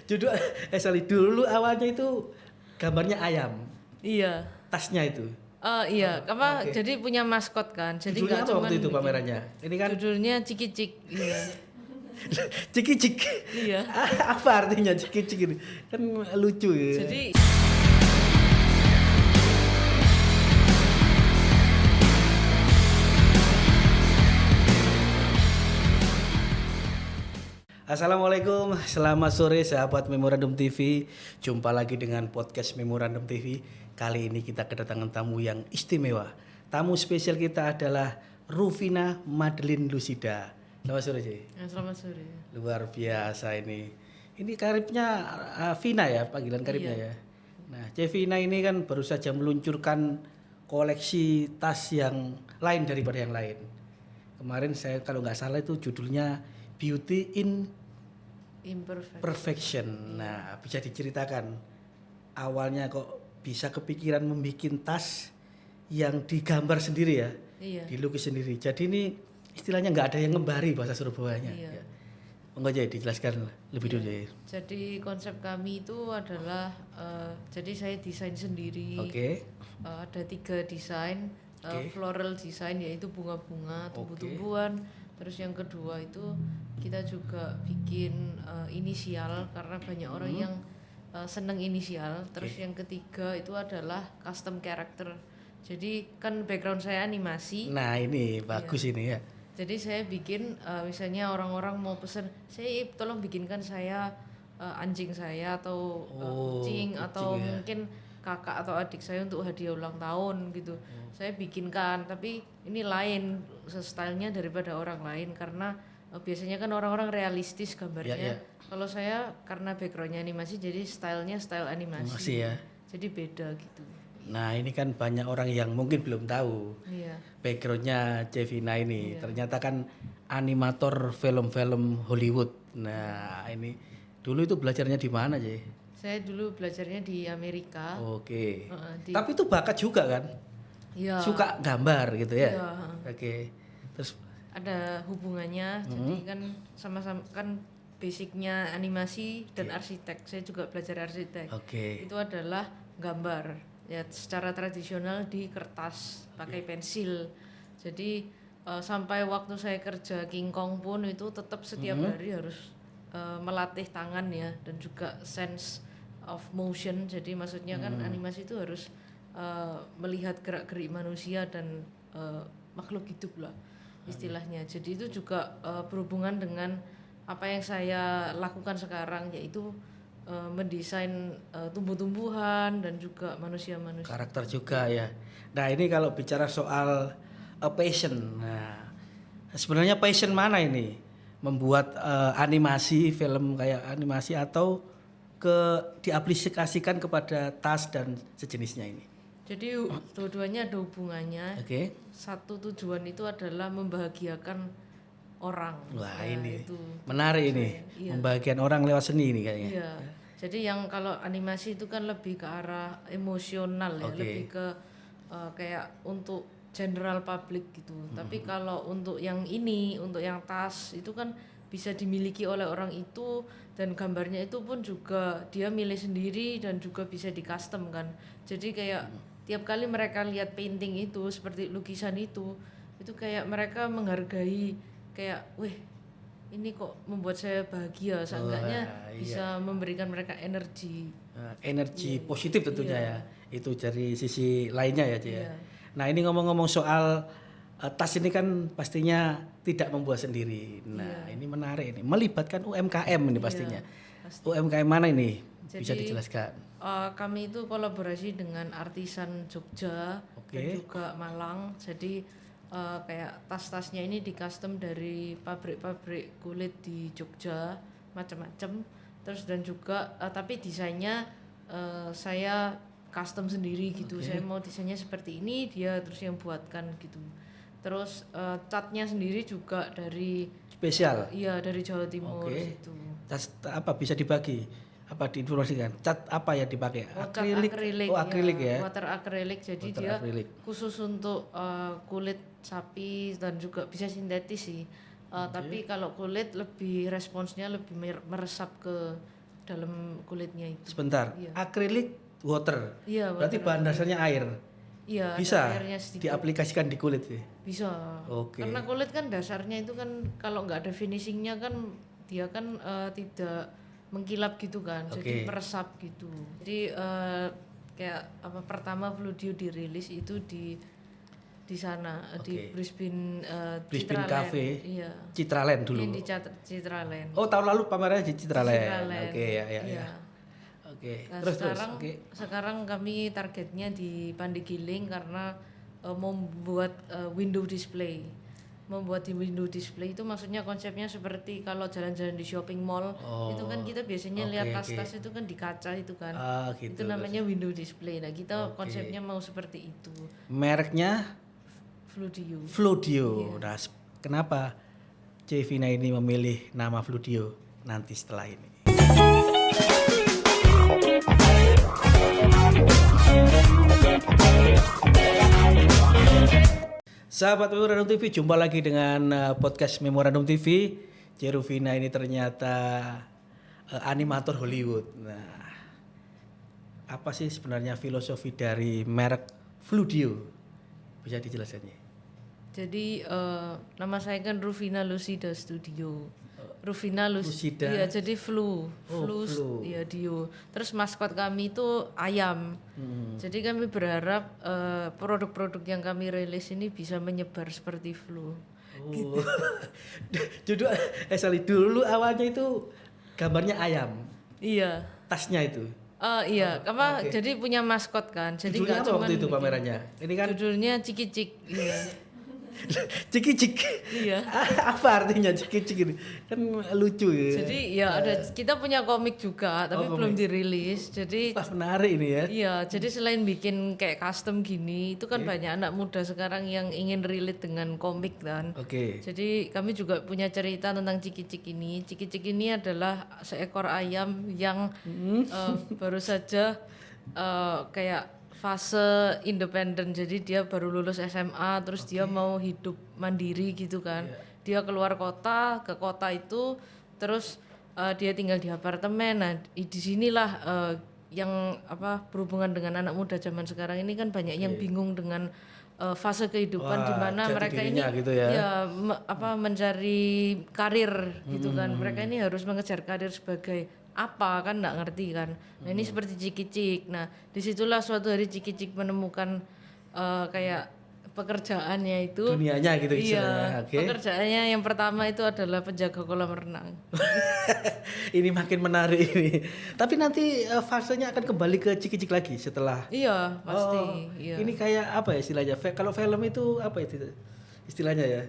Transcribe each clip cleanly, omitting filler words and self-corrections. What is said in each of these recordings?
Judul sorry, dulu awalnya itu gambarnya ayam, Iya. tasnya itu. Iya, apa oke. jadi punya maskot kan. Jadi Judulnya nggak apa cuman waktu itu bikin- pamerannya? Ini kan Judulnya Ciki-cik. Iya. ciki-cik. Iya. Apa artinya ciki-cik ini? Kan lucu ya. Jadi Assalamualaikum, selamat sore sahabat Memorandum TV. Jumpa lagi dengan podcast Memorandum TV. Kali ini kita kedatangan tamu yang istimewa. Tamu spesial kita adalah Rufina Madeline Lucida. Selamat sore, Ci. selamat sore. Luar biasa ini. Ini karibnya Vina ya, panggilan karibnya Iya. ya. Nah, Vina ini kan baru saja meluncurkan koleksi tas yang lain daripada yang lain. Kemarin saya kalau nggak salah itu judulnya Beauty in Imperfect. Perfection. Nah, bisa diceritakan awalnya kok bisa kepikiran membuat tas yang digambar sendiri ya, Iya. dilukis sendiri. Jadi ini istilahnya nggak ada yang ngembari bahasa Surabayanya. Iya. Ya. Monggo aja dijelaskan lebih dulu ya. Jadi konsep kami itu adalah jadi saya desain sendiri. Oke. Ada 3 desain. Oke. Floral design yaitu bunga-bunga, tumbuh-tumbuhan. Terus yang kedua itu kita juga bikin inisial karena banyak orang yang seneng inisial. Terus yang ketiga itu adalah custom character. Jadi kan background saya animasi. Nah, ini bagus ini ya. Jadi saya bikin misalnya orang-orang mau pesen, saya tolong bikinkan saya anjing saya atau kucing atau ya. mungkin kakak atau adik saya untuk hadiah ulang tahun gitu. Saya bikinkan, tapi ini lain stylenya daripada orang lain karena biasanya kan orang-orang realistis gambarnya. Ya. Kalau saya karena backgroundnya animasi jadi stylenya style animasi. Masih ya. Jadi beda gitu. Nah, ini kan banyak orang yang mungkin belum tahu Iya. backgroundnya Vina ini. Ternyata kan animator film-film Hollywood. Nah, ini dulu itu belajarnya di mana, Je? Saya dulu belajarnya di Amerika. Oke. Di- Tapi itu bakat juga kan? Iya. Suka gambar gitu ya? Iya. Oke. Terus Ada hubungannya, jadi kan sama-sama kan basicnya animasi dan arsitek. Saya juga belajar arsitek. oke. Itu adalah gambar ya secara tradisional di kertas pakai pensil. Jadi sampai waktu saya kerja King Kong pun itu tetap setiap hari harus melatih tangan ya dan juga sense of motion. Jadi maksudnya kan animasi itu harus melihat gerak-gerik manusia dan makhluk hidup lah istilahnya. Jadi itu juga berhubungan dengan apa yang saya lakukan sekarang yaitu mendesain tumbuh-tumbuhan dan juga manusia-manusia. Karakter juga ya. Nah, ini kalau bicara soal passion. Nah, sebenarnya passion mana ini? Membuat animasi, film kayak animasi atau diaplikasikan kepada tas dan sejenisnya ini. Jadi dua-duanya ada hubungannya. Oke. Satu tujuan itu adalah membahagiakan orang. Wah, Nah, ini itu. menarik ini. Iya. Membagikan orang lewat seni ini kayaknya. Iya. Jadi yang kalau animasi itu kan lebih ke arah emosional ya, Oke. lebih ke kayak untuk general public gitu. Tapi kalau untuk yang ini, untuk yang tas itu kan bisa dimiliki oleh orang itu dan gambarnya itu pun juga dia milih sendiri dan juga bisa di custom kan. Jadi kayak tiap kali mereka lihat painting itu seperti lukisan itu kayak mereka menghargai kayak, weh ini kok membuat saya bahagia, seenggaknya bisa memberikan mereka energi. Energi positif tentunya ya. Itu dari sisi lainnya ya, Ci ya. Nah, ini ngomong-ngomong soal tas ini kan pastinya tidak membuat sendiri. Nah, ini menarik ini. Melibatkan UMKM ini pastinya. UMKM mana ini? Bisa dijelaskan? Kami itu kolaborasi dengan artisan Jogja dan juga Malang. Jadi kayak tas-tasnya ini di custom dari pabrik-pabrik kulit di Jogja macam-macam. Terus dan juga tapi desainnya saya custom sendiri gitu. Saya mau desainnya seperti ini, dia terus yang buatkan gitu. Terus catnya sendiri juga dari Spesial. iya dari Jawa Timur gitu. Tas apa bisa dibagi? Apa diinformasikan? Cat apa yang dipakai? Akrilik. Oh, akrilik ya. Water akrilik. Jadi Water dia acrylic. khusus untuk kulit sapi dan juga bisa sintetis sih. Tapi kalau kulit lebih responsnya lebih meresap ke dalam kulitnya itu. Sebentar. Iya. Akrilik water. Iya, Berarti bahan dasarnya air. Iya, Bisa ada airnya sedikit. diaplikasikan di kulit sih. Bisa. Oke. Karena kulit kan dasarnya itu kan kalau nggak ada finishingnya kan dia kan tidak mengkilap gitu kan, jadi meresap gitu. Jadi kayak apa pertama Fludio dirilis itu di sana di Brisbane Brisbane Cafe. Iya. Citraland dulu. Ini di Citraland. Oh, tahun lalu pamerannya di Citraland. Oke, ya. Iya. Oke. Nah, Terus sekarang kami targetnya di Pandegiling karena membuat window display. Membuat di window display itu maksudnya konsepnya seperti kalau jalan-jalan di shopping mall itu kan kita biasanya lihat tas-tas itu kan di kaca itu kan. Gitu. Itu namanya window display. Nah, kita konsepnya mau seperti itu. Mereknya Fludio. Fludio. Nah, kenapa Cevina ini memilih nama Fludio? Nanti setelah ini. Sahabat Memorandum TV, jumpa lagi dengan podcast Memorandum TV. Cevina ini ternyata animator Hollywood. Nah, apa sih sebenarnya filosofi dari merek Fludio? Bisa dijelaskannya? Jadi nama saya kan Rufina Lucida Studio. Rufina Lucida. Iya, jadi Flu. Iya, Dio. Terus maskot kami itu ayam. Jadi kami berharap produk-produk yang kami rilis ini bisa menyebar seperti Flu. Gitu. Judul dulu awalnya itu gambarnya ayam. Iya. Tasnya itu. Iya, jadi punya maskot kan. Jadi judulnya apa waktu itu pamerannya? Ini kan judulnya Ciki-Cik. Iya. Ciki-cik. Iya. Apa artinya ciki-cik ini? Kan lucu ya. Jadi ya kita punya komik juga tapi belum dirilis. Jadi menarik ini ya. Iya, jadi selain bikin kayak custom gini, itu kan banyak anak muda sekarang yang ingin relate dengan komik kan. Jadi kami juga punya cerita tentang Ciki-Cik ini. Ciki-Cik ini adalah seekor ayam yang baru saja kayak fase independen, jadi dia baru lulus SMA terus dia mau hidup mandiri gitu kan. Dia keluar kota, ke kota itu terus dia tinggal di apartemen. Nah di sinilah yang berhubungan dengan anak muda zaman sekarang ini kan banyak yang bingung dengan fase kehidupan di mana mereka ini gitu ya. Mencari karir gitu kan. Mereka ini harus mengejar karir sebagai apa kan nggak ngerti kan. Nah ini seperti Ciki-Cik. Nah disitulah suatu hari Ciki-Cik menemukan kayak pekerjaannya itu dunianya gitu istilahnya. Pekerjaannya yang pertama itu adalah penjaga kolam renang. Ini makin menarik ini. Tapi nanti fasenya akan kembali ke Ciki-Cik lagi setelah. Iya pasti. Iya. Ini kayak apa ya istilahnya? Kalau film itu apa itu istilahnya ya?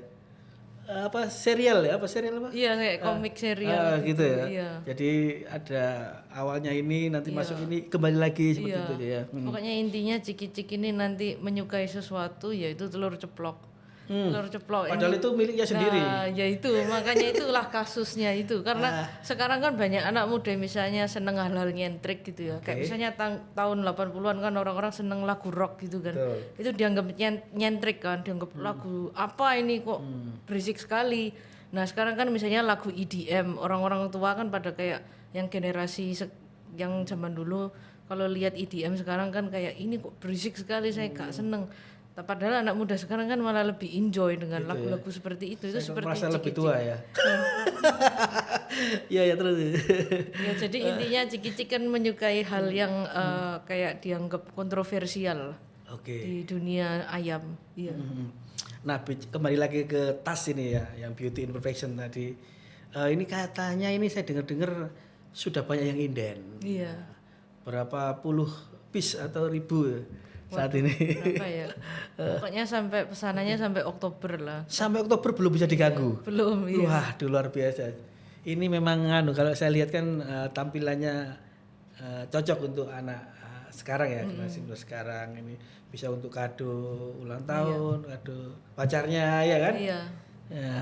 Serial ya? Serial apa? Iya kayak komik serial gitu ya. Iya. Jadi ada awalnya ini nanti masuk ini kembali lagi seperti itu ya. Pokoknya intinya Ciki-Cik ini nanti menyukai sesuatu yaitu telur ceplok. Telur ceplok. Padahal itu miliknya sendiri. Ya itu makanya itulah kasusnya itu karena sekarang kan banyak anak muda misalnya seneng hal-hal nyentrik gitu ya. Kayak misalnya tahun 80-an kan orang-orang seneng lagu rock gitu kan. Itu dianggap nyentrik kan, dianggap lagu apa ini kok berisik sekali. Nah, sekarang kan misalnya lagu EDM, orang-orang tua kan pada kayak yang generasi yang zaman dulu kalau lihat EDM sekarang kan kayak ini kok berisik sekali, saya gak seneng. Padahal anak muda sekarang kan malah lebih enjoy dengan gitu lagu-lagu seperti itu. Itu seperti merasa lebih tua ya. Iya terus. Ya jadi intinya Ciki-Cik kan menyukai hal yang kayak dianggap kontroversial di dunia ayam. Iya. Nah kembali lagi ke tas ini ya, yang beauty imperfection tadi. Ini katanya ini saya dengar-dengar sudah banyak yang inden. Iya. Berapa puluh piece atau ribu saat ini. Berapa ya? Pokoknya sampai pesanannya sampai Oktober lah. Sampai Oktober belum bisa diganggu. Belum. Iya. Wah, luar biasa. Ini memang kalau saya lihat kan tampilannya cocok untuk anak sekarang ya, generasi sekarang ini bisa untuk kado ulang tahun, kado pacarnya ya kan? Iya. Ya.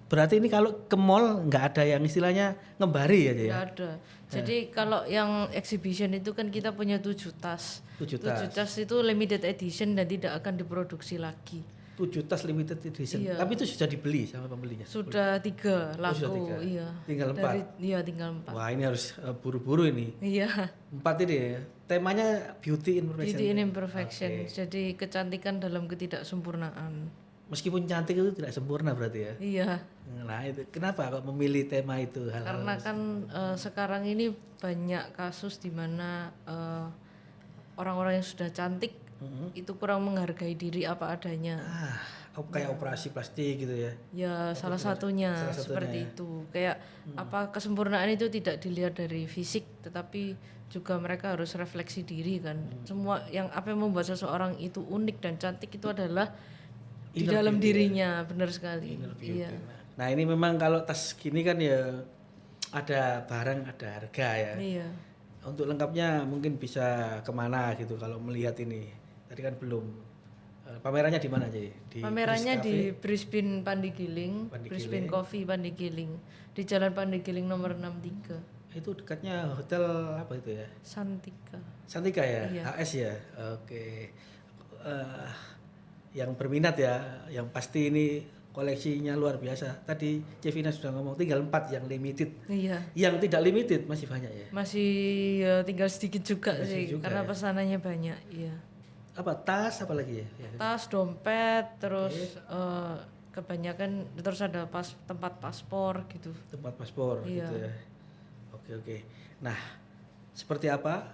Berarti ini kalau ke mall nggak ada yang istilahnya ngembari ya? Nggak ada. Jadi kalau yang exhibition itu kan kita punya 7 tas. 7 tas itu limited edition dan tidak akan diproduksi lagi. 7 tas limited edition. Iya. Tapi itu sudah dibeli sama pembelinya. Sudah 3 laku, sudah 3. iya. Tinggal 4. Iya, tinggal 4. Wah, ini harus buru-buru ini. Iya. 4 ini ya. Temanya beauty in perfection. Beauty in imperfection. Jadi kecantikan dalam ketidaksempurnaan. Meskipun cantik itu tidak sempurna berarti ya. Iya. Nah, itu kenapa kok memilih tema itu hal-hal? Karena kan sekarang ini banyak kasus di mana orang-orang yang sudah cantik itu kurang menghargai diri apa adanya. Kayak operasi plastik gitu ya. Ya, salah satunya seperti itu. Kayak apa kesempurnaan itu tidak dilihat dari fisik, tetapi juga mereka harus refleksi diri kan. Semua yang apa yang membuat seseorang itu unik dan cantik itu adalah di dalam dirinya, benar sekali. Iya. Nah, ini memang kalau tas gini kan ya ada barang, ada harga ya. Iya. Untuk lengkapnya mungkin bisa kemana gitu kalau melihat ini. Tadi kan belum. Pamerannya di mana aja? Pamerannya di Brisbane Pandigiling, Brisbane Coffee Pandigiling, di Jalan Pandigiling nomor 63. Itu dekatnya hotel apa itu ya? Santika. Santika ya? Iya. HS ya? Oke. Yang berminat ya, yang pasti ini koleksinya luar biasa. Tadi Cevina sudah ngomong tinggal 4 yang limited. Iya. Yang tidak limited masih banyak ya? Masih tinggal sedikit juga sih, karena pesanannya banyak. Iya. Apa tas apa lagi ya? Tas, dompet, terus kebanyakan terus ada tempat paspor gitu. Tempat paspor gitu ya. Oke. Nah, seperti apa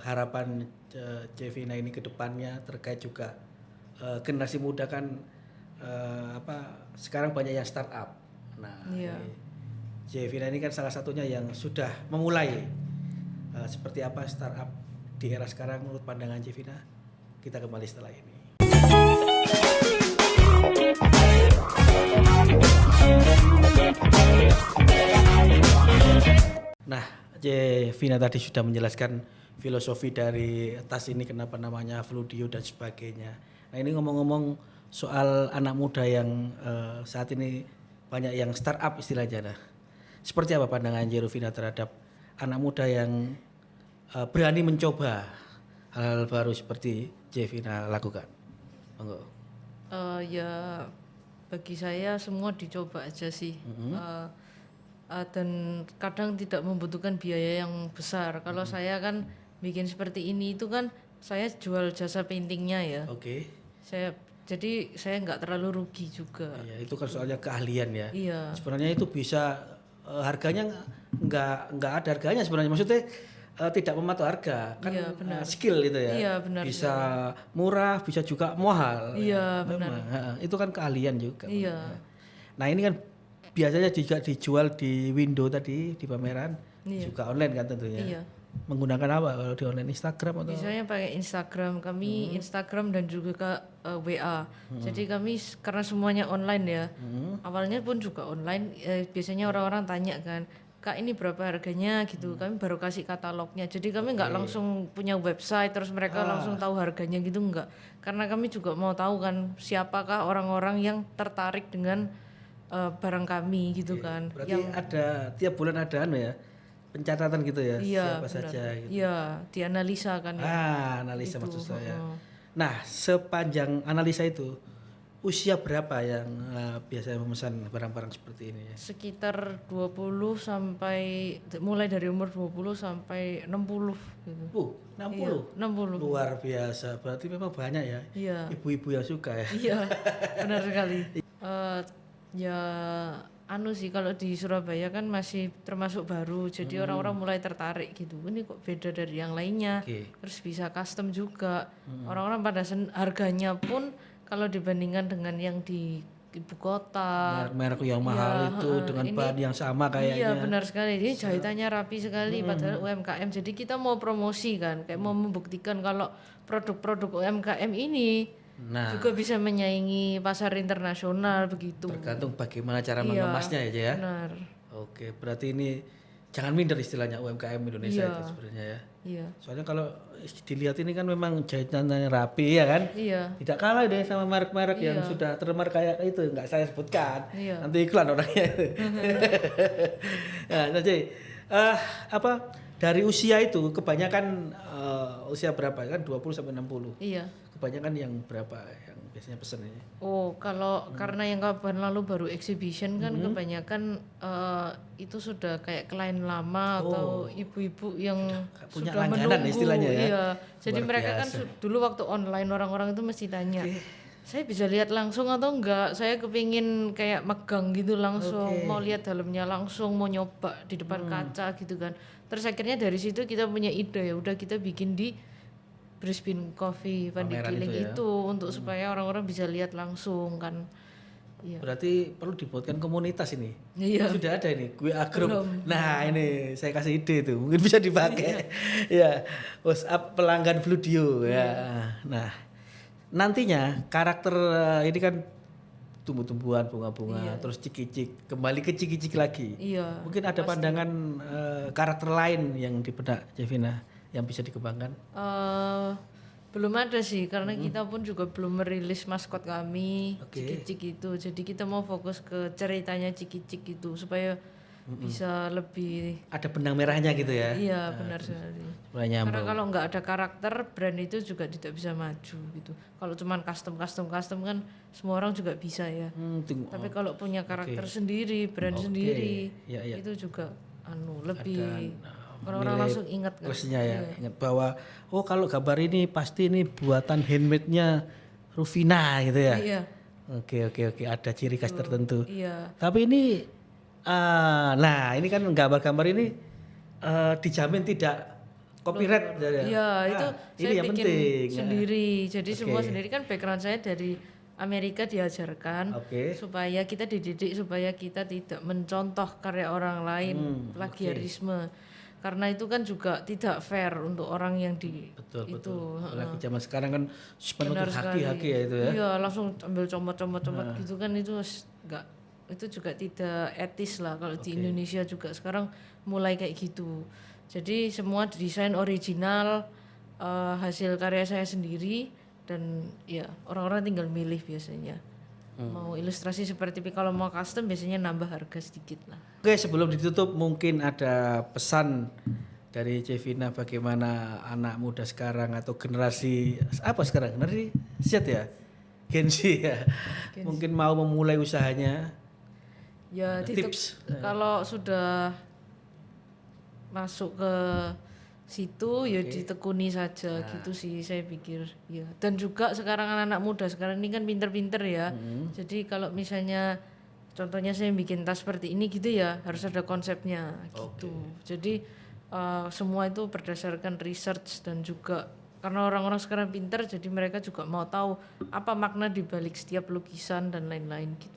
harapan Cevina ini ke depannya terkait juga generasi muda kan sekarang banyak yang startup. Nah, Cevina ini kan salah satunya yang sudah memulai seperti apa startup di era sekarang menurut pandangan Cevina. Kita kembali setelah ini. Nah, Cevina tadi sudah menjelaskan filosofi dari tas ini, kenapa namanya Fludio dan sebagainya. Nah, ini ngomong-ngomong soal anak muda yang saat ini banyak yang startup istilahnya. Nah, seperti apa pandangan Cevina terhadap anak muda yang berani mencoba hal-hal baru seperti Cevina lakukan? Monggo. Ya bagi saya semua dicoba aja sih. Dan kadang tidak membutuhkan biaya yang besar. Kalau saya kan bikin seperti ini itu kan saya jual jasa paintingnya ya. Oke. Jadi saya nggak terlalu rugi juga. Iya, itu kan soalnya keahlian ya. Iya. Sebenarnya itu bisa harganya nggak ada harganya sebenarnya. Maksudnya tidak mematok harga kan, skill itu ya. Iya, benar. Bisa murah, bisa juga mahal. Iya, benar. Itu kan keahlian juga. Iya. Nah, ini kan biasanya juga dijual di window tadi di pameran, juga online kan tentunya. Iya. Menggunakan apa kalau di online, Instagram atau? Biasanya pakai Instagram, kami Instagram dan juga ke WA. Jadi kami karena semuanya online ya. Awalnya pun juga online. Biasanya orang-orang tanya kan, Kak ini berapa harganya gitu. Kami baru kasih katalognya. Jadi kami nggak langsung punya website terus mereka langsung tahu harganya gitu, enggak. Karena kami juga mau tahu kan siapakah orang-orang yang tertarik dengan barang kami gitu kan. Berarti ada tiap bulan ada ya pencatatan gitu ya, siapa saja gitu. Iya, dianalisa kan ya. Analisa gitu. Maksud saya. Nah, sepanjang analisa itu usia berapa yang biasanya memesan barang-barang seperti ini ya? Sekitar 20 sampai mulai dari umur 20 sampai 60 gitu. 60. Iya, 60. Luar biasa. Berarti memang banyak ya. Iya. Ibu-ibu yang suka ya. Iya, benar sekali. Ya sih kalau di Surabaya kan masih termasuk baru, jadi orang-orang mulai tertarik gitu. Ini kok beda dari yang lainnya. Terus bisa custom juga. Orang-orang pada harganya pun kalau dibandingkan dengan yang di ibu kota, merek yang mahal itu dengan bahan yang sama kayaknya. Iya benar sekali. Ini jahitannya rapi sekali padahal UMKM. Jadi kita mau promosi kan, kayak mau membuktikan kalau produk-produk UMKM ini juga bisa menyaingi pasar internasional begitu. Tergantung bagaimana cara mengemasnya ya. Benar. Oke, berarti ini jangan minder istilahnya UMKM Indonesia itu sebenarnya ya. Iya. Soalnya kalau dilihat ini kan memang jahitannya rapi ya kan. Iya. Tidak kalah deh sama merek-merek yang sudah terlemar kayak itu, nggak saya sebutkan. Nanti iklan orangnya itu. Nah, jadi dari usia itu kebanyakan usia berapa kan 20 sampai 60. Iya. Kebanyakan yang berapa yang biasanya pesen ini? Oh, kalau karena yang kapan lalu baru exhibition kan kebanyakan itu sudah kayak klien lama atau ibu-ibu yang punya sudah langganan menunggu. istilahnya ya. Iya. Jadi Luar mereka kan biasa. dulu waktu online orang-orang itu mesti tanya, saya bisa lihat langsung atau enggak? Saya kepingin kayak megang gitu langsung, mau lihat dalamnya langsung, mau nyoba di depan kaca gitu kan. Terus akhirnya dari situ kita punya ide, ya udah kita bikin di Brisbane Coffee Pandigiling itu untuk supaya orang-orang bisa lihat langsung kan. Iya. Berarti perlu dibuatkan komunitas ini. Iya. Sudah ada ini, WA Group. Nah, ini saya kasih ide tuh, mungkin bisa dipakai. Ya, WhatsApp pelanggan Fludio ya. Nah, nantinya karakter ini kan tumbuh-tumbuhan, bunga-bunga, terus ciki-cik, kembali ke ciki-cik lagi. Iya. Mungkin ada pandangan karakter lain yang di benak Jevina yang bisa dikembangkan. Belum ada sih karena kita pun juga belum merilis maskot kami Ciki-Cik itu. Jadi kita mau fokus ke ceritanya Ciki-Cik itu supaya bisa lebih Ada benang merahnya gitu ya. iya benar sekali. Supaya nyambung. Karena kalau nggak ada karakter brand itu juga tidak bisa maju gitu. Kalau cuman custom kan semua orang juga bisa ya. Tapi kalau punya karakter sendiri, brand sendiri Ya, ya. itu juga lebih orang-orang langsung ingat kan. Plusnya ya, ingat bahwa oh kalau gambar ini pasti ini buatan handmade-nya Rufina gitu ya. Iya. Oke, ada ciri khas tertentu. Iya. Tapi ini nah ini kan gambar-gambar ini dijamin tidak copyright ya. Iya, itu ini saya yang bikin penting. sendiri. Jadi semua sendiri kan background saya dari Amerika diajarkan supaya kita dididik supaya kita tidak mencontoh karya orang lain plagiarisme. Karena itu kan juga tidak fair untuk orang yang di Betul. Lagi zaman sekarang kan penuh haki-haki ya itu ya. Iya, langsung ambil comot gitu kan itu enggak, itu juga tidak etis lah kalau di Indonesia juga sekarang mulai kayak gitu. Jadi semua desain original hasil karya saya sendiri dan ya orang-orang tinggal milih biasanya. Mau ilustrasi seperti ini, kalau mau custom biasanya nambah harga sedikit lah. Oke, sebelum ditutup mungkin ada pesan dari Jevina bagaimana anak muda sekarang atau generasi apa sekarang? Generasi Z ya? Gen Z ya. Mungkin mau memulai usahanya. Ya tips. Kalau sudah masuk ke situ ya ditekuni saja gitu sih saya pikir ya. Dan juga sekarang anak-anak muda sekarang ini kan pinter-pinter ya. Jadi kalau misalnya contohnya saya bikin tas seperti ini gitu ya harus ada konsepnya gitu. Jadi semua itu berdasarkan research dan juga karena orang-orang sekarang pinter jadi mereka juga mau tahu apa makna dibalik setiap lukisan dan lain-lain gitu.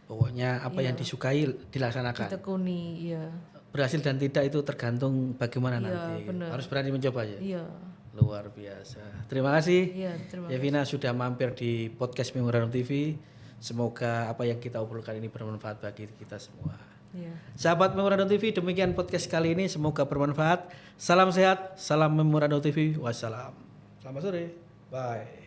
Pokoknya apa yang disukai dilaksanakan. Ditekuni ya. Berhasil dan tidak itu tergantung bagaimana nanti. Bener. Harus berani mencoba ya. Iya. Luar biasa. Terima kasih. Iya, terima Jevina sudah mampir di podcast Memorandum TV. Semoga apa yang kita obrolkan ini bermanfaat bagi kita semua. Iya. Sahabat Memorandum TV, demikian podcast kali ini. Semoga bermanfaat. Salam sehat, salam Memorandum TV. Wassalam. Selamat sore. Bye.